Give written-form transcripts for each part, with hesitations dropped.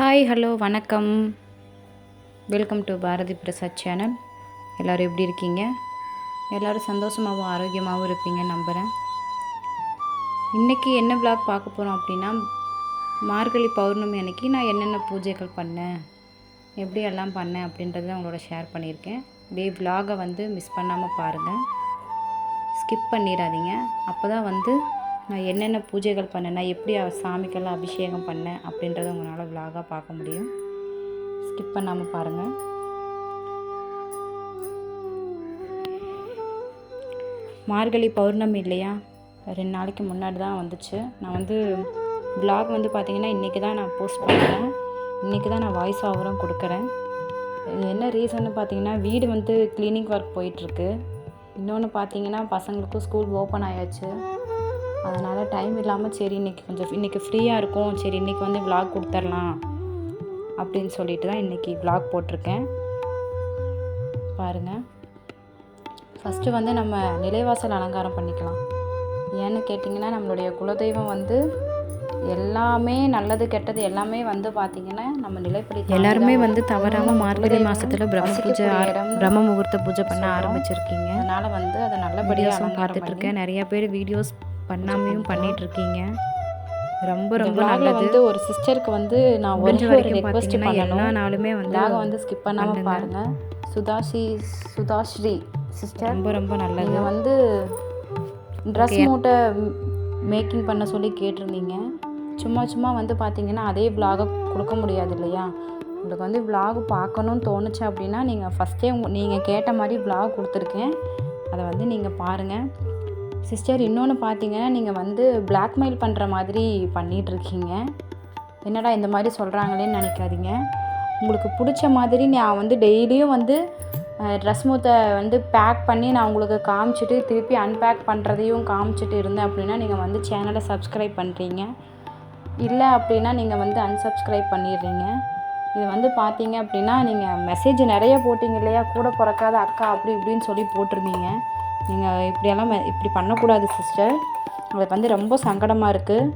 Hi hello வணக்கம். Welcome to Bharathi Prasad channel. எல்லோரும் எப்படி இருக்கீங்க? எல்லோரும் சந்தோஷமாகவும் ஆரோக்கியமாகவும் இருப்பீங்கன்னு நம்புகிறேன். இன்றைக்கி என்ன விளாக் பார்க்க போகிறோம் அப்படின்னா, மார்கழி பௌர்ணமி அன்றைக்கி நான் என்னென்ன பூஜைகள் பண்ணேன், எப்படி எல்லாம் பண்ணேன் அப்படின்றத உங்களோட ஷேர் பண்ணியிருக்கேன். அப்படியே விளாகை மிஸ் பண்ணாமல் பாருங்கள், ஸ்கிப் பண்ணிடாதீங்க. அப்போ தான் நான் என்னென்ன பூஜைகள் பண்ணேன், நான் எப்படி சாமிக்கெல்லாம் அபிஷேகம் பண்ணேன் அப்படின்றத உங்களால் விளாகாக பார்க்க முடியும். ஸ்கிப் பண்ணாமல் பாருங்கள். மார்கழி பௌர்ணமி இல்லையா, 2 நாளைக்கு முன்னாடி தான் வந்துச்சு. நான் விளாக் பார்த்திங்கன்னா இன்றைக்கி தான் நான் போஸ்ட் பண்ணுறேன். இன்றைக்கி தான் நான் வாய்ஸ் ஓவரும் கொடுக்குறேன். என்ன ரீசன்னு பார்த்திங்கன்னா, வீடு க்ளீனிங் ஒர்க் போயிட்டுருக்கு. இன்னொன்று பார்த்திங்கன்னா, பசங்களுக்கும் ஸ்கூல் ஓப்பன் ஆயாச்சு. அதனால் டைம் இல்லாமல் சரி இன்றைக்கி ஃப்ரீயாக இருக்கும், சரி இன்றைக்கி விளாக் கொடுத்துர்லாம் அப்படின்னு சொல்லிட்டு தான் இன்றைக்கி விளாக் போட்டிருக்கேன். பாருங்கள். ஃபஸ்ட்டு நம்ம நிலைவாசல் அலங்காரம் பண்ணிக்கலாம். ஏன்னு கேட்டிங்கன்னா, நம்மளுடைய குலதெய்வம் எல்லாமே நல்லது கெட்டது எல்லாமே பார்த்திங்கன்னா நம்ம நிலைப்படி எல்லாருமே தவறாமல் மார்கழி மாதத்தில் பிரம்ம முகூர்த்த பூஜை பண்ண ஆரம்பிச்சிருக்கீங்க. அதனால் அதை நல்லபடியாக பார்த்துட்ருக்கேன். நிறையா பேர் வீடியோஸ் பண்ணாமையும் பண்ணிகிட்ருக்கீங்க. ரொம்ப ரொம்ப நல்லது. ஒரு சிஸ்டருக்கு நான் ஒரு ரெக்வெஸ்ட் பண்ணணும். எல்லா நாளுமே ஸ்கிப் பண்ணாமல் பாருங்கள். சுதாஸ்ரீ சிஸ்டர் ரொம்ப ரொம்ப நல்லது. நீங்கள் ட்ரெஸ் மூட்டை மேக்கிங் பண்ண சொல்லி கேட்டிருந்தீங்க. சும்மா பார்த்திங்கன்னா அதே விளாகை கொடுக்க முடியாது இல்லையா. உங்களுக்கு விளாக் பார்க்கணுன்னு தோணுச்சு அப்படின்னா நீங்கள் ஃபஸ்ட்டே நீங்கள் கேட்ட மாதிரி விளாக் கொடுத்துருக்கேன். அதை நீங்கள் பாருங்கள். சிஸ்டர், இன்னொன்று பார்த்தீங்கன்னா நீங்கள் பிளாக்மெயில் பண்ணுற மாதிரி பண்ணிகிட்ருக்கீங்க. என்னடா இந்த மாதிரி சொல்கிறாங்களேன்னு நினைக்காதீங்க. உங்களுக்கு பிடிச்ச மாதிரி நான் டெய்லியும் ட்ரெஸ் மூத்தை பேக் பண்ணி நான் உங்களுக்கு காமிச்சிட்டு திருப்பி அன்பேக் பண்ணுறதையும் காமிச்சிட்டு இருந்தேன் அப்படின்னா நீங்கள் சேனலை சப்ஸ்கிரைப் பண்ணுறீங்க. இல்லை அப்படின்னா நீங்கள் அன்சப்ஸ்கிரைப் பண்ணிடுறீங்க. இது பார்த்தீங்க அப்படின்னா நீங்கள் மெசேஜ் நிறைய போட்டிங்க இல்லையா, கூட பிறக்காத அக்கா அப்படி இப்படின்னு சொல்லி போட்டிருந்தீங்க. நீங்கள் இப்படி பண்ணக்கூடாது சிஸ்டர். அது ரொம்ப சங்கடமாக இருக்குது.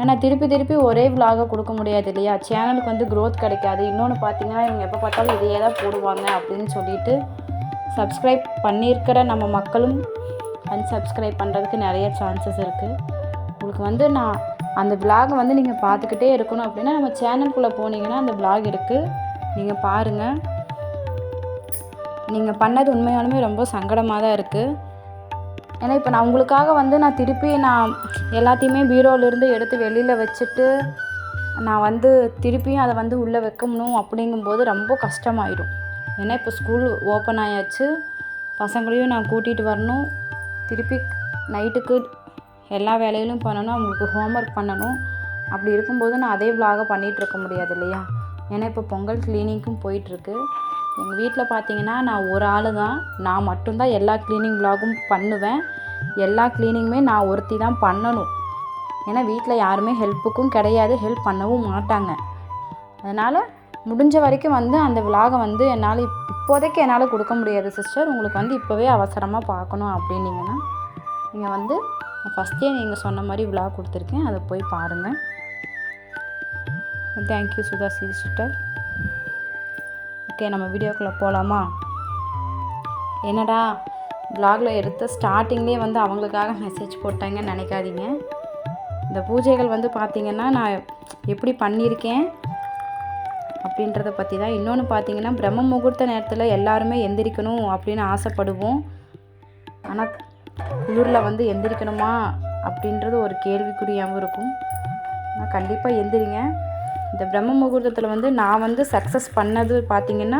ஏன்னா திருப்பி ஒரே விளாகை கொடுக்க முடியாது இல்லையா, சேனலுக்கு க்ரோத் கிடைக்காது. இன்னொன்று பார்த்தீங்கன்னா இவங்க எப்போ பார்த்தாலும் இதையே தான் போடுவாங்க அப்படின்னு சொல்லிட்டு சப்ஸ்கிரைப் பண்ணியிருக்கிற நம்ம மக்களும் அன்சப்ஸ்கிரைப் பண்ணுறதுக்கு நிறைய சான்சஸ் இருக்குது. உங்களுக்கு நான் அந்த விளாகை நீங்கள் பார்த்துக்கிட்டே இருக்கணும் அப்படின்னா நம்ம சேனலுக்குள்ளே போனீங்கன்னா அந்த விளாக் இருக்குது, நீங்கள் பாருங்கள். நீங்கள் பண்ணது உண்மையாலுமே ரொம்ப சங்கடமாக தான் இருக்குது. ஏன்னா இப்போ நான் உங்களுக்காக நான் திருப்பி எல்லாத்தையுமே பீரோவிலேருந்து எடுத்து வெளியில் வச்சுட்டு நான் திருப்பியும் அதை உள்ளே வைக்கணும் அப்படிங்கும்போது ரொம்ப கஷ்டமாயிடும். ஏன்னா இப்போ ஸ்கூல் ஓப்பன் ஆயாச்சு, பசங்களையும் நான் கூட்டிகிட்டு வரணும், திருப்பி நைட்டுக்கு எல்லா வேலையிலும் பண்ணணும், அவங்களுக்கு ஹோம்ஒர்க் பண்ணணும். அப்படி இருக்கும்போது நான் அதே விளாகை பண்ணிகிட்ருக்க முடியாது இல்லையா. ஏன்னா இப்போ பொங்கல் க்ளீனிங்க்கும் போயிட்டுருக்கு. எங்கள் வீட்டில் பார்த்தீங்கன்னா நான் ஒரு ஆள் தான், நான் மட்டும்தான் எல்லா க்ளீனிங் விளாகும் பண்ணுவேன். எல்லா க்ளீனிங்குமே நான் ஒருத்தி தான் பண்ணணும். ஏன்னா வீட்டில் யாருமே ஹெல்ப்புக்கும் கிடையாது, ஹெல்ப் பண்ணவும் மாட்டாங்க. அதனால் முடிஞ்ச வரைக்கும் அந்த விளாகை என்னால் இப்போதைக்கு என்னால் கொடுக்க முடியாது சிஸ்டர். உங்களுக்கு இப்போவே அவசரமாக பார்க்கணும் அப்படின்னீங்கன்னா நீங்கள் ஃபஸ்ட்டே நீங்கள் சொன்ன மாதிரி விளாக் கொடுத்துருக்கேன், அதை போய் பாருங்கள். Thank you Sudhasri sister. ஓகே, நம்ம வீடியோக்குள்ளே போகலாமா? என்னடா விளாகில் எடுத்து ஸ்டார்டிங்லேயே அவங்களுக்காக மெசேஜ் போட்டாங்கன்னு நினைக்காதீங்க. இந்த பூஜைகள் பார்த்திங்கன்னா நான் எப்படி பண்ணியிருக்கேன் அப்படின்றத பற்றி தான். இன்னொன்று பார்த்திங்கன்னா பிரம்ம முகூர்த்த நேரத்தில் எல்லாருமே எந்திரிக்கணும் அப்படின்னு ஆசைப்படுவோம். ஆனால் குளிரில் எந்திரிக்கணுமா அப்படின்றது ஒரு கேள்விக்குறியாகவும் இருக்கும். ஆனால் கண்டிப்பாக எந்திரிங்க. இந்த பிரம்ம முகூர்த்தத்தில் நான் சக்ஸஸ் பண்ணது பார்த்திங்கன்னா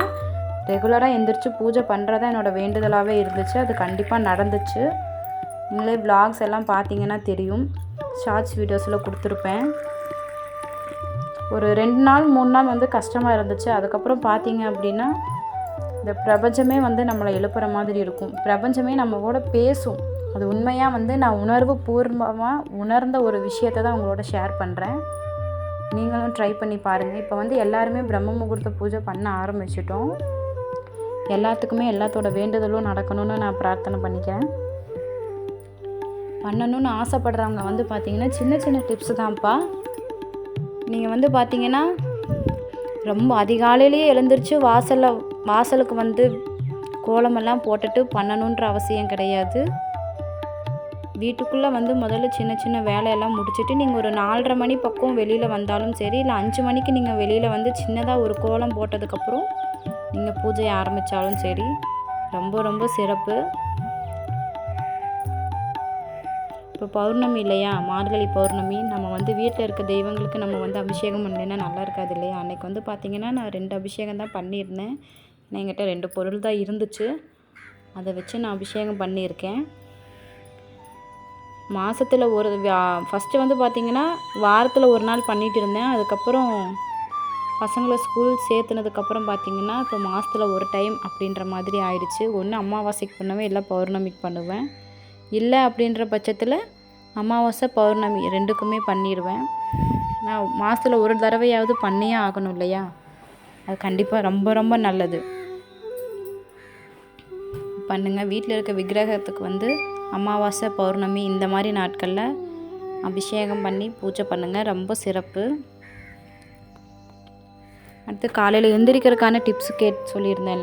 ரெகுலராக எந்திரிச்சு பூஜை பண்ணுறதா என்னோடய வேண்டுதலாகவே இருந்துச்சு. அது கண்டிப்பாக நடந்துச்சு. நீங்களே விளாக்ஸ் எல்லாம் பார்த்திங்கன்னா தெரியும், ஷார்ட்ஸ் வீடியோஸில் கொடுத்துருப்பேன். ஒரு 2 நாள் 3 நாள் கஷ்டமாக இருந்துச்சு. அதுக்கப்புறம் பார்த்திங்க அப்படின்னா இந்த பிரபஞ்சமே நம்மளை எழுப்புற மாதிரி இருக்கும். பிரபஞ்சமே நம்ம கூட பேசும். அது உண்மையாக நான் உணர்வு பூர்வமாக உணர்ந்த ஒரு விஷயத்தை தான் உங்களோட ஷேர் பண்ணுறேன். நீங்களும் ட்ரை பண்ணி பாருங்கள். இப்போ எல்லாருமே பிரம்ம முகூர்த்த பூஜை பண்ண ஆரம்பிச்சிட்டோம். எல்லாத்துக்குமே எல்லாத்தோட வேண்டுதலும் நடக்கணும்னு நான் பிரார்த்தனை பண்ணிக்கிறேன். பண்ணணும்னு ஆசைப்படுறவங்க பார்த்திங்கன்னா சின்ன சின்ன டிப்ஸ் தான்ப்பா. நீங்கள் பார்த்திங்கன்னா ரொம்ப அதிகாலையிலேயே எழுந்திரிச்சு வாசலுக்கு வந்து கோலமெல்லாம் போட்டுட்டு பண்ணணுன்ற அவசியம் கிடையாது. வீட்டுக்குள்ளே வந்து முதல்ல சின்ன சின்ன வேலையெல்லாம் முடிச்சுட்டு நீங்கள் ஒரு 4:30 மணி பக்கம் வெளியில் வந்தாலும் சரி, இல்லை 5 மணிக்கு நீங்கள் வெளியில் வந்து சின்னதாக ஒரு கோலம் போட்டதுக்கப்புறம் நீங்கள் பூஜையை ஆரம்பித்தாலும் சரி, ரொம்ப ரொம்ப சிறப்பு. இப்போ பௌர்ணமி இல்லையா, மார்கழி பௌர்ணமி, நம்ம வந்து வீட்டில் இருக்க தெய்வங்களுக்கு நம்ம வந்து அபிஷேகம் பண்ணலைன்னா நல்லா இருக்காது இல்லையா. அன்றைக்கி வந்து பார்த்திங்கன்னா நான் 2 அபிஷேகம் தான் பண்ணியிருந்தேன். என்கிட்ட 2 பொருள் தான் இருந்துச்சு, அதை வச்சு நான் அபிஷேகம் பண்ணியிருக்கேன். மாதத்தில் ஃபஸ்ட்டு வந்து பார்த்திங்கன்னா வாரத்தில் ஒரு நாள் பண்ணிகிட்டு இருந்தேன். அதுக்கப்புறம் பசங்களை ஸ்கூல் சேர்த்துனதுக்கப்புறம் பார்த்திங்கன்னா இப்போ மாதத்தில் ஒரு டைம் அப்படின்ற மாதிரி ஆயிடுச்சு. ஒன்று அமாவாசைக்கு பண்ணுவேன், இல்லை பௌர்ணமிக்கு பண்ணுவேன். இல்லை அப்படின்ற பட்சத்தில் அமாவாசை பௌர்ணமி 2க்குமே பண்ணிடுவேன். நான் மாதத்தில் ஒரு தடவையாவது பண்ணியே ஆகணும் இல்லையா, அது கண்டிப்பாக ரொம்ப ரொம்ப நல்லது. பண்ணுங்கள். வீட்டில் இருக்க விக்கிரகத்துக்கு வந்து அமாவாசை பௌர்ணமி இந்த மாதிரி நாட்களில் அபிஷேகம் பண்ணி பூஜை பண்ணுங்கள், ரொம்ப சிறப்பு. அடுத்து காலையில் எந்திரிக்கிறதுக்கான டிப்ஸ் சொல்லியிருந்தேன்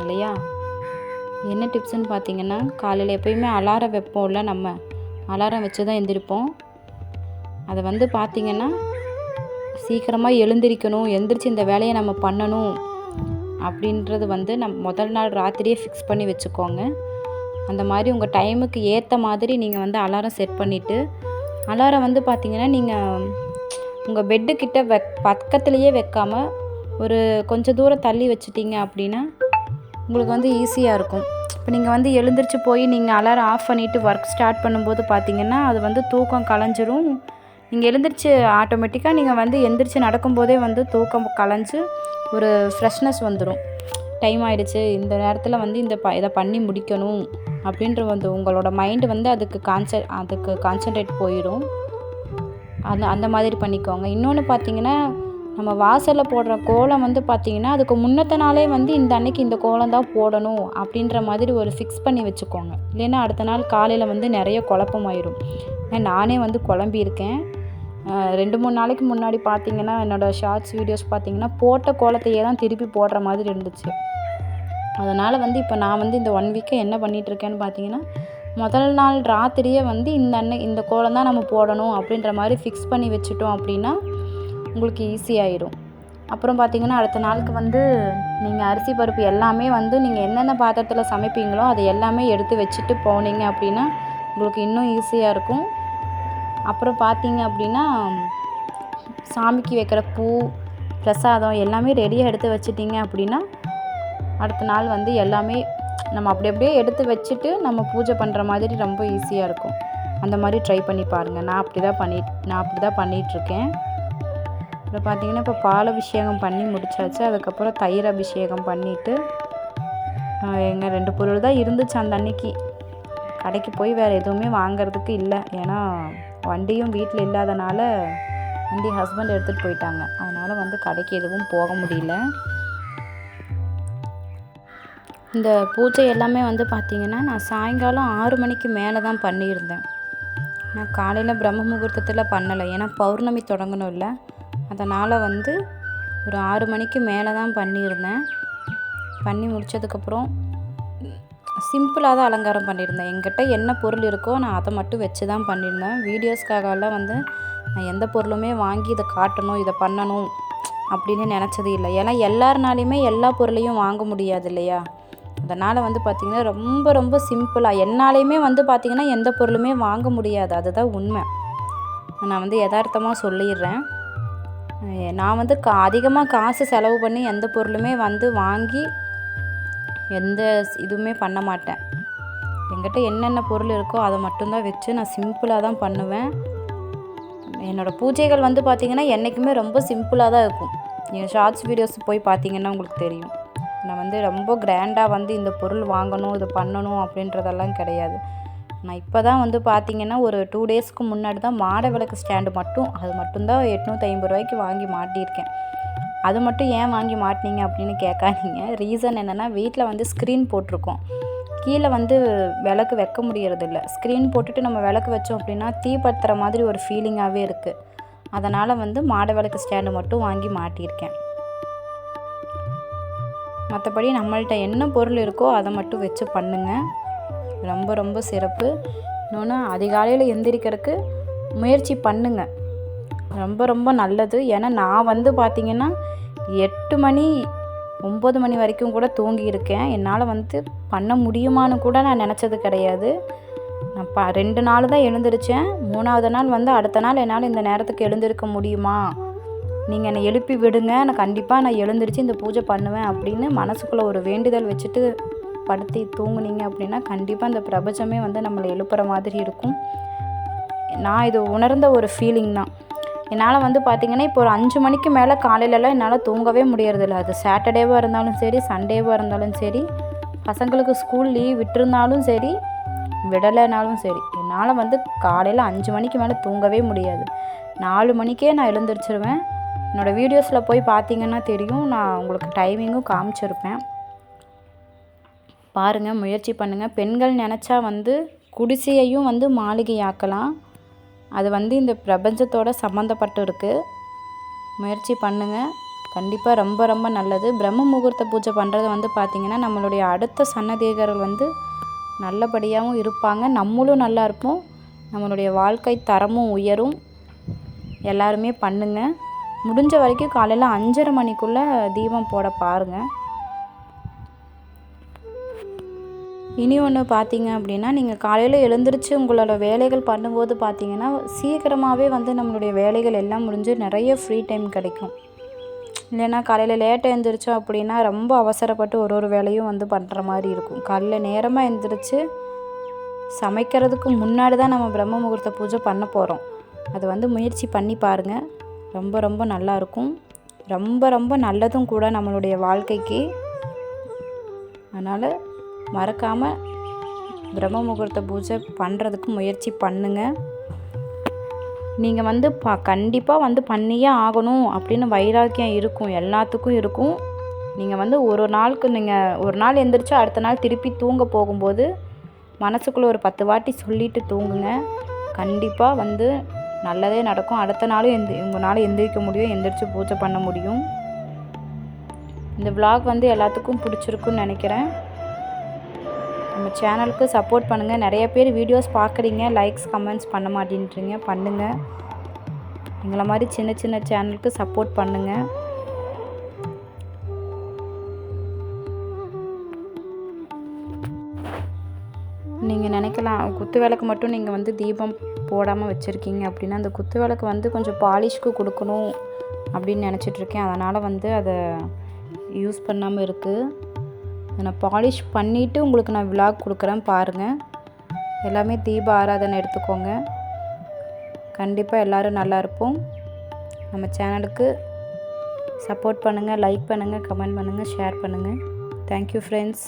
இல்லையா. என்ன டிப்ஸ்ன்னு பார்த்தீங்கன்னா, காலையில் எப்போயுமே அலாரம் வைப்போம்ல, நம்ம அலாரம் வச்சு தான் எந்திரிப்போம். அதை வந்து பார்த்திங்கன்னா சீக்கிரமாக எந்திரிச்சு இந்த வேலையை நம்ம பண்ணணும் அப்படின்றது வந்து முதல் நாள் ராத்திரியே ஃபிக்ஸ் பண்ணி வச்சுக்கோங்க. அந்த மாதிரி உங்கள் டைமுக்கு ஏற்ற மாதிரி நீங்கள் வந்து அலாரம் செட் பண்ணிவிட்டு, அலாரம் வந்து பார்த்திங்கன்னா நீங்கள் உங்கள் பெட்டுக்கிட்ட பக்கத்துலேயே வைக்காமல் ஒரு கொஞ்சம் தூரம் தள்ளி வச்சுட்டிங்க அப்படின்னா உங்களுக்கு வந்து ஈஸியாக இருக்கும். இப்போ நீங்கள் வந்து எழுந்திரிச்சு போய் நீங்கள் அலாரம் ஆஃப் பண்ணிவிட்டு ஒர்க் ஸ்டார்ட் பண்ணும்போது பார்த்திங்கன்னா அது வந்து தூக்கம் கலைஞ்சிரும். நீங்கள் எழுந்திரிச்சு ஆட்டோமேட்டிக்காக நீங்கள் வந்து எந்திரிச்சு நடக்கும்போதே வந்து தூக்கம் கலைஞ்சு ஒரு ஃப்ரெஷ்னஸ் வந்துடும். டைம் ஆகிடுச்சு, இந்த நேரத்தில் வந்து இதை பண்ணி முடிக்கணும் அப்படின்ற வந்து உங்களோட மைண்டு வந்து அதுக்கு கான்சன்ட்ரேட் போயிடும். அந்த மாதிரி பண்ணிக்கோங்க. இன்னொன்று பார்த்திங்கன்னா, நம்ம வாசலில் போடுற கோலம் வந்து பார்த்திங்கன்னா அதுக்கு முன்னத்த நாளே வந்து இந்த அன்னைக்கு இந்த கோலம் தான் போடணும் அப்படின்ற மாதிரி ஒரு ஃபிக்ஸ் பண்ணி வச்சுக்கோங்க. இல்லைன்னா அடுத்த நாள் காலையில் வந்து நிறைய குழப்பமாயிடும். நானே வந்து குழம்பியிருக்கேன். 2-3 நாளைக்கு முன்னாடி பார்த்திங்கன்னா என்னோடய ஷார்ட்ஸ் வீடியோஸ் பார்த்திங்கன்னா போட்ட கோலத்தையே தான் திருப்பி போடுற மாதிரி இருந்துச்சு. அதனால் வந்து இப்போ நான் வந்து இந்த 1 வீக்கை என்ன பண்ணிகிட்ருக்கேன்னு பார்த்திங்கன்னா, முதல் நாள் ராத்திரியே வந்து இந்த கோலம் தான் நம்ம போடணும் அப்படின்ற மாதிரி ஃபிக்ஸ் பண்ணி வச்சுட்டோம் அப்படின்னா உங்களுக்கு ஈஸியாகிடும். அப்புறம் பார்த்திங்கன்னா அடுத்த நாளுக்கு வந்து நீங்கள் அரிசி பருப்பு எல்லாமே வந்து நீங்கள் என்னென்ன பாத்திரத்தில் சமைப்பீங்களோ அதை எல்லாமே எடுத்து வச்சுட்டு போனீங்க அப்படின்னா உங்களுக்கு இன்னும் ஈஸியாக இருக்கும். அப்புறம் பார்த்தீங்க அப்படின்னா சாமிக்கு வைக்கிற பூ, பிரசாதம் எல்லாமே ரெடியாக எடுத்து வச்சிட்டிங்க அப்படின்னா அடுத்த நாள் வந்து எல்லாமே நம்ம அப்படியே எடுத்து வச்சுட்டு நம்ம பூஜை பண்ணுற மாதிரி ரொம்ப ஈஸியாக இருக்கும். அந்த மாதிரி ட்ரை பண்ணி பாருங்கள். நான் அப்படி தான் பண்ணிகிட்ருக்கேன். இப்போ பார்த்திங்கன்னா இப்போ பால் அபிஷேகம் பண்ணி முடிச்சாச்சு. அதுக்கப்புறம் தயிர் அபிஷேகம் பண்ணிவிட்டு எங்கள் 2 பொருள் தான் இருந்துச்சு அந்த அன்னைக்கு. கடைக்கு போய் வேறு எதுவுமே வாங்கிறதுக்கு இல்லை. ஏன்னா வண்டியும் வீட்டில் இல்லாதனால வண்டி ஹஸ்பண்ட் எடுத்துகிட்டு போயிட்டாங்க. அதனால் வந்து கடைக்கு எதுவும் போக முடியல. இந்த பூஜை எல்லாமே வந்து பார்த்திங்கன்னா நான் சாயங்காலம் 6 மணிக்கு மேலே தான் பண்ணியிருந்தேன். நான் காலையில் பிரம்ம முகூர்த்தத்தில் பண்ணலை. ஏன்னா பௌர்ணமி தொடங்கணும் இல்லை, அதனால் வந்து ஒரு 6 மணிக்கு மேலே தான் பண்ணியிருந்தேன். பண்ணி முடித்ததுக்கப்புறம் சிம்பிளாக தான் அலங்காரம் பண்ணியிருந்தேன். என்கிட்ட என்ன பொருள் இருக்கோ நான் அதை மட்டும் வச்சு தான் பண்ணியிருந்தேன். வீடியோஸ்க்காகலாம் வந்து நான் எந்த பொருளுமே வாங்கி இதை காட்டணும், இதை பண்ணணும் அப்படின்னு நினச்சது இல்லை. ஏன்னா எல்லாருனாலையுமே எல்லா பொருளையும் வாங்க முடியாது இல்லையா. அதனால் வந்து பார்த்திங்கன்னா ரொம்ப ரொம்ப சிம்பிளாக என்னாலையுமே வந்து பார்த்திங்கன்னா எந்த பொருளுமே வாங்க முடியாது, அதுதான் உண்மை. நான் வந்து யதார்த்தமாக சொல்லிடுறேன். நான் வந்து அதிகமாக காசு செலவு பண்ணி எந்த பொருளுமே வந்து வாங்கி எந்த இதுவுமே பண்ண மாட்டேன். என்கிட்ட என்னென்ன பொருள் இருக்கோ அதை மட்டும்தான் வச்சு நான் சிம்பிளாக தான் பண்ணுவேன். என்னோடய பூஜைகள் வந்து பார்த்திங்கன்னா என்றைக்குமே ரொம்ப சிம்பிளாக தான் இருக்கும். நீங்கள் ஷார்ட்ஸ் வீடியோஸ் போய் பார்த்திங்கன்னா உங்களுக்கு தெரியும். நான் வந்து ரொம்ப கிராண்டாக வந்து இந்த பொருள் வாங்கணும், இது பண்ணணும் அப்படின்றதெல்லாம் கிடையாது. நான் இப்போ தான் வந்து பார்த்திங்கன்னா ஒரு 2 டேஸ்க்கு முன்னாடி தான் மாட விளக்கு ஸ்டாண்டு அது மட்டும்தான் 850 ரூபாய்க்கு வாங்கி மாட்டியிருக்கேன். அது மட்டும் ஏன் வாங்கி மாட்டினீங்க அப்படின்னு கேட்காதீங்க. ரீசன் என்னென்னா, வீட்டில் வந்து ஸ்க்ரீன் போட்டிருக்கோம். கீழே வந்து விளக்கு வைக்க முடியறதில்ல. ஸ்க்ரீன் போட்டுட்டு நம்ம விளக்கு வச்சோம் அப்படின்னா தீ பற்றுற மாதிரி ஒரு ஃபீலிங்காகவே இருக்குது. அதனால் வந்து மாட விளக்கு ஸ்டாண்டு மட்டும் வாங்கி மாட்டியிருக்கேன். மற்றபடி நம்மள்ட்ட என்ன பொருள் இருக்கோ அதை மட்டும் வச்சு பண்ணுங்கள். ரொம்ப ரொம்ப சிறப்பு. இன்னொன்று, அதிகாலையில் எந்திரிக்கிறதுக்கு முயற்சி பண்ணுங்கள். ரொம்ப ரொம்ப நல்லது. ஏன்னா நான் வந்து பார்த்திங்கன்னா 8 மணி 9 மணி வரைக்கும் கூட தூங்கியிருக்கேன். என்னால் வந்து பண்ண முடியுமான்னு கூட நான் நினச்சது கிடையாது. நான் 2 நாள் தான் எழுந்திரிச்சேன். 3ஆவது நாள் வந்து அடுத்த நாள் என்னால் இந்த நேரத்துக்கு எழுந்திருக்க முடியுமா, நீங்கள் என்னை எழுப்பி விடுங்க, நான் கண்டிப்பாக நான் எழுந்திரிச்சு இந்த பூஜை பண்ணுவேன் அப்படின்னு மனசுக்குள்ளே ஒரு வேண்டுதல் வச்சுட்டு படுத்தி தூங்குனீங்க அப்படின்னா கண்டிப்பாக இந்த பிரபஞ்சமே வந்து நம்மளை எழுப்புற மாதிரி இருக்கும். நான் இது உணர்ந்த ஒரு ஃபீலிங் தான். என்னால் வந்து பார்த்திங்கன்னா இப்போ ஒரு 5 மணிக்கு மேலே காலையிலலாம் என்னால் தூங்கவே முடியறதில்ல. அது சாட்டர்டேவாக இருந்தாலும் சரி, சண்டேவாக இருந்தாலும் சரி, பசங்களுக்கு ஸ்கூல் லீவ் விட்டுருந்தாலும் சரி, விடலைனாலும் சரி, என்னால் வந்து காலையில் 5 மணிக்கு மேலே தூங்கவே முடியாது. 4 மணிக்கே நான் எழுந்திரிச்சிருவேன். என்னோடய வீடியோஸில் போய் பார்த்திங்கன்னா தெரியும், நான் உங்களுக்கு டைமிங்கும் காமிச்சிருப்பேன். பாருங்கள், முயற்சி பண்ணுங்கள். பெண்கள் நினச்சா வந்து குடிசையையும் வந்து மாளிகையாக்கலாம். அது வந்து இந்த பிரபஞ்சத்தோட சம்மந்தப்பட்டு இருக்குது. முயற்சி பண்ணுங்கள். கண்டிப்பாக ரொம்ப ரொம்ப நல்லது. பிரம்ம முகூர்த்த பூஜை பண்ணுறது வந்து பார்த்திங்கன்னா நம்மளுடைய அடுத்த சன்னதிகர்கள் வந்து நல்லபடியாகவும் இருப்பாங்க, நம்மளும் நல்லா இருப்போம், நம்மளுடைய வாழ்க்கை தரமும் உயரும். எல்லாருமே பண்ணுங்கள். முடிஞ்ச வரைக்கும் காலையில் 5:30 மணிக்குள்ளே தீபம் போட பாருங்கள். இனி ஒன்று பார்த்தீங்க அப்படின்னா, நீங்கள் காலையில் எழுந்திரிச்சு உங்களோட வேலைகள் பண்ணும்போது பார்த்தீங்கன்னா சீக்கிரமாகவே வந்து நம்மளுடைய வேலைகள் எல்லாம் முடிஞ்சு நிறைய ஃப்ரீ டைம் கிடைக்கும். இல்லைன்னா காலையில் லேட்டாக எழுந்திரிச்சோம் அப்படின்னா ரொம்ப அவசரப்பட்டு ஒரு வேலையும் வந்து பண்ணுற மாதிரி இருக்கும். காலையில் நேரமாக எழுந்திரிச்சு சமைக்கிறதுக்கு முன்னாடி தான் நம்ம பிரம்ம முகூர்த்த பூஜை பண்ண போகிறோம். அதை வந்து முயற்சி பண்ணி பாருங்கள். ரொம்ப ரொம்ப நல்லாயிருக்கும். ரொம்ப ரொம்ப நல்லதும் கூட நம்மளுடைய வாழ்க்கைக்கு. அதனால் மறக்காமல் பிரம்ம முகூர்த்த பூஜை பண்ணுறதுக்கு முயற்சி பண்ணுங்கள். நீங்கள் வந்து கண்டிப்பாக வந்து பண்ணியே ஆகணும் அப்படின்னு வைராக்கியம் இருக்கும், எல்லாத்துக்கும் இருக்கும். நீங்கள் வந்து ஒரு நாள் எந்திரிச்சா அடுத்த நாள் திருப்பி தூங்க போகும்போது மனசுக்குள்ளே ஒரு 10 வாட்டி சொல்லிட்டு தூங்குங்க. கண்டிப்பாக வந்து நல்லதே நடக்கும். அடுத்த நாளும் உங்களால் எந்திரிக்க முடியும், எந்திரிச்சு பூஜை பண்ண முடியும். இந்த vlog வந்து எல்லாத்துக்கும் பிடிச்சிருக்குன்னு நினைக்கிறேன். நம்ம சேனலுக்கு சப்போர்ட் பண்ணுங்கள். நிறைய பேர் வீடியோஸ் பார்க்குறீங்க, லைக்ஸ் கமெண்ட்ஸ் பண்ண மாட்டேன்றீங்க. பண்ணுங்கள். எங்களை மாதிரி சின்ன சின்ன சேனலுக்கு சப்போர்ட் பண்ணுங்கள். நீங்கள் நினைக்கலாம், குத்து விளக்கு மட்டும் நீங்கள் வந்து தீபம் போடாமல் வச்சுருக்கீங்க அப்படின்னா, அந்த குத்து விளக்கு வந்து கொஞ்சம் பாலிஷ்க்கு கொடுக்கணும் அப்படின்னு நினச்சிட்ருக்கேன். அதனால் வந்து அதை யூஸ் பண்ணாமல் இருக்குது. நான் பாலிஷ் பண்ணிவிட்டு உங்களுக்கு நான் விலாக் கொடுக்குறேன், பாருங்கள். எல்லாமே தீப ஆராதனை எடுத்துக்கோங்க. கண்டிப்பாக எல்லோரும் நல்லா இருப்போம். நம்ம சேனலுக்கு சப்போர்ட் பண்ணுங்கள், லைக் பண்ணுங்கள், கமெண்ட் பண்ணுங்கள், ஷேர் பண்ணுங்கள். Thank you friends.